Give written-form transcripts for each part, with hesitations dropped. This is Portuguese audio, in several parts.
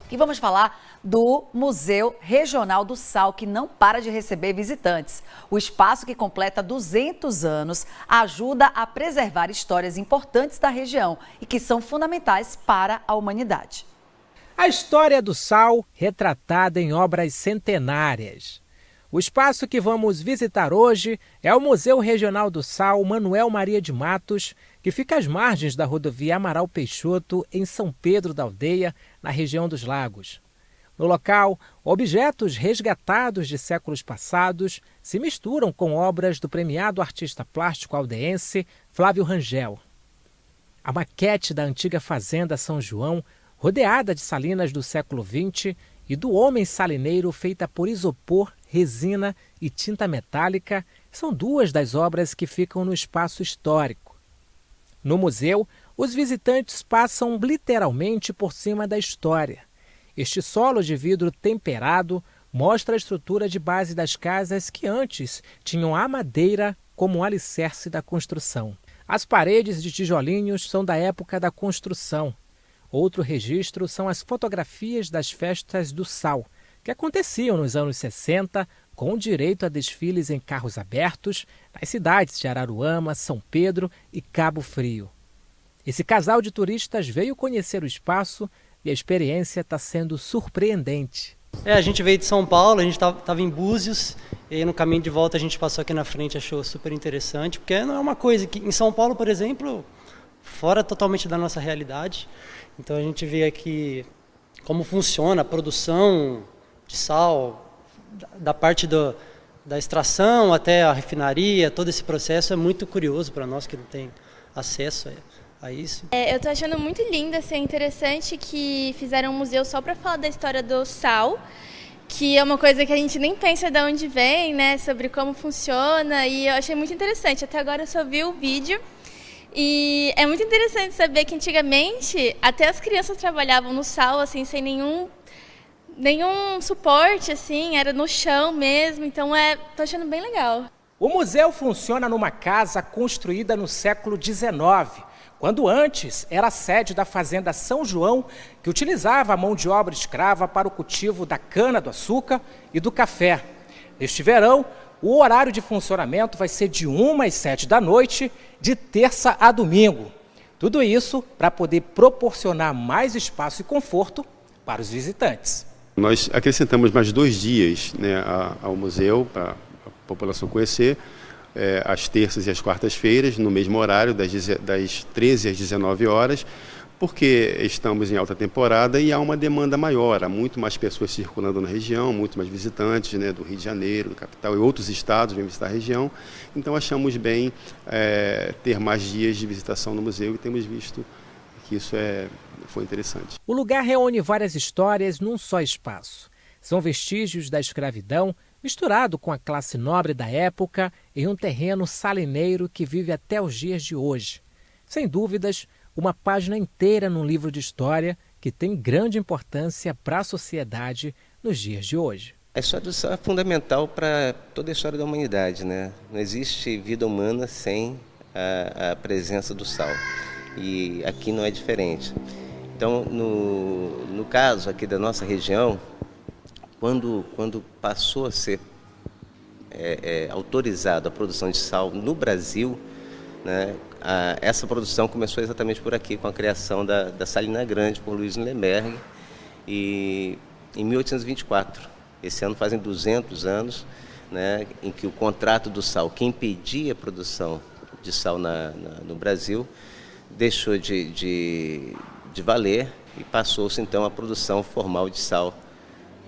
E vamos falar do Museu Regional do Sal, que não para de receber visitantes. O espaço, que completa 200 anos, ajuda a preservar histórias importantes da região e que são fundamentais para a humanidade. A história do sal retratada em obras centenárias. O espaço que vamos visitar hoje é o Museu Regional do Sal Manuel Maria de Matos, que fica às margens da rodovia Amaral Peixoto, em São Pedro da Aldeia, na região dos Lagos. No local, objetos resgatados de séculos passados se misturam com obras do premiado artista plástico aldeense Flávio Rangel. A maquete da antiga fazenda São João, rodeada de salinas do século XX, e do Homem Salineiro, feita por isopor, resina e tinta metálica, são duas das obras que ficam no espaço histórico. No museu, os visitantes passam literalmente por cima da história. Este solo de vidro temperado mostra a estrutura de base das casas que antes tinham a madeira como alicerce da construção. As paredes de tijolinhos são da época da construção. Outro registro são as fotografias das festas do sal, que aconteciam nos anos 60, com direito a desfiles em carros abertos nas cidades de Araruama, São Pedro e Cabo Frio. Esse casal de turistas veio conhecer o espaço e a experiência está sendo surpreendente. A gente veio de São Paulo, a gente estava em Búzios, e aí no caminho de volta a gente passou aqui na frente, achou super interessante, porque não é uma coisa que em São Paulo, por exemplo, fora totalmente da nossa realidade. Então a gente vê aqui como funciona a produção de sal, da parte da extração até a refinaria, todo esse processo é muito curioso para nós que não tem acesso a isso. Eu estou achando muito lindo, assim, é interessante que fizeram um museu só para falar da história do sal, que é uma coisa que a gente nem pensa de onde vem, né, sobre como funciona, e eu achei muito interessante. Até agora eu só vi o vídeo. E é muito interessante saber que antigamente até as crianças trabalhavam no sal, assim, sem nenhum suporte, assim, era no chão mesmo, então tô achando bem legal. O museu funciona numa casa construída no século XIX, quando antes era a sede da fazenda São João, que utilizava a mão de obra escrava para o cultivo da cana-do-açúcar e do café. Neste verão, o horário de funcionamento vai ser de 1 às 7 da noite, de terça a domingo. Tudo isso para poder proporcionar mais espaço e conforto para os visitantes. Nós acrescentamos mais 2 dias, né, ao museu, para a população conhecer, às terças e às quartas-feiras, no mesmo horário, das 13 às 19 horas, porque estamos em alta temporada e há uma demanda maior, há muito mais pessoas circulando na região, muito mais visitantes, né, do Rio de Janeiro, do capital e outros estados vêm visitar a região. Então achamos bem ter mais dias de visitação no museu e temos visto que isso foi interessante. O lugar reúne várias histórias num só espaço. São vestígios da escravidão misturado com a classe nobre da época em um terreno salineiro que vive até os dias de hoje. Sem dúvidas, uma página inteira num livro de história que tem grande importância para a sociedade nos dias de hoje. A história do sal é fundamental para toda a história da humanidade, né? Não existe vida humana sem a presença do sal. E aqui não é diferente. Então, no caso aqui da nossa região, quando passou a ser autorizada a produção de sal no Brasil, né, essa produção começou exatamente por aqui, com a criação da Salina Grande por Luiz Lemberg, e em 1824. Esse ano fazem 200 anos, né, em que o contrato do sal, que impedia a produção de sal no Brasil, deixou de valer e passou-se então a produção formal de sal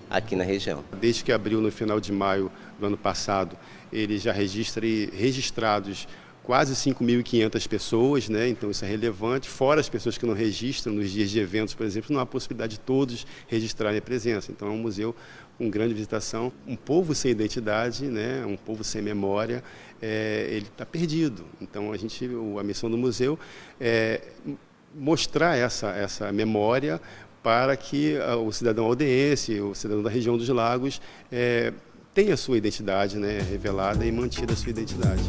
aqui na região. Desde que abriu no final de maio do ano passado, ele já registrados quase 5.500 pessoas, né? Então isso é relevante, fora as pessoas que não registram nos dias de eventos, por exemplo, não há possibilidade de todos registrarem a presença. Então é um museu com grande visitação, um povo sem identidade, né? Um povo sem memória, ele está perdido. Então a missão do museu é mostrar essa memória para que o cidadão aldeense, o cidadão da região dos Lagos, tenha a sua identidade, né, revelada e mantida a sua identidade.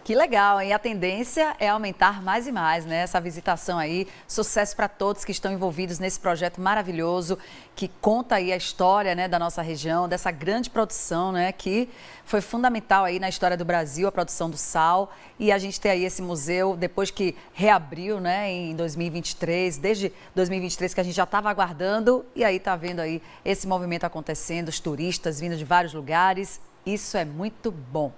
Que legal, hein? A tendência é aumentar mais e mais, né? Essa visitação aí. Sucesso para todos que estão envolvidos nesse projeto maravilhoso que conta aí a história, né, da nossa região, dessa grande produção, né, que foi fundamental aí na história do Brasil, a produção do sal. E a gente tem aí esse museu, depois que reabriu, né, em 2023, desde 2023 que a gente já estava aguardando, e aí tá vendo aí esse movimento acontecendo, os turistas vindo de vários lugares. Isso é muito bom.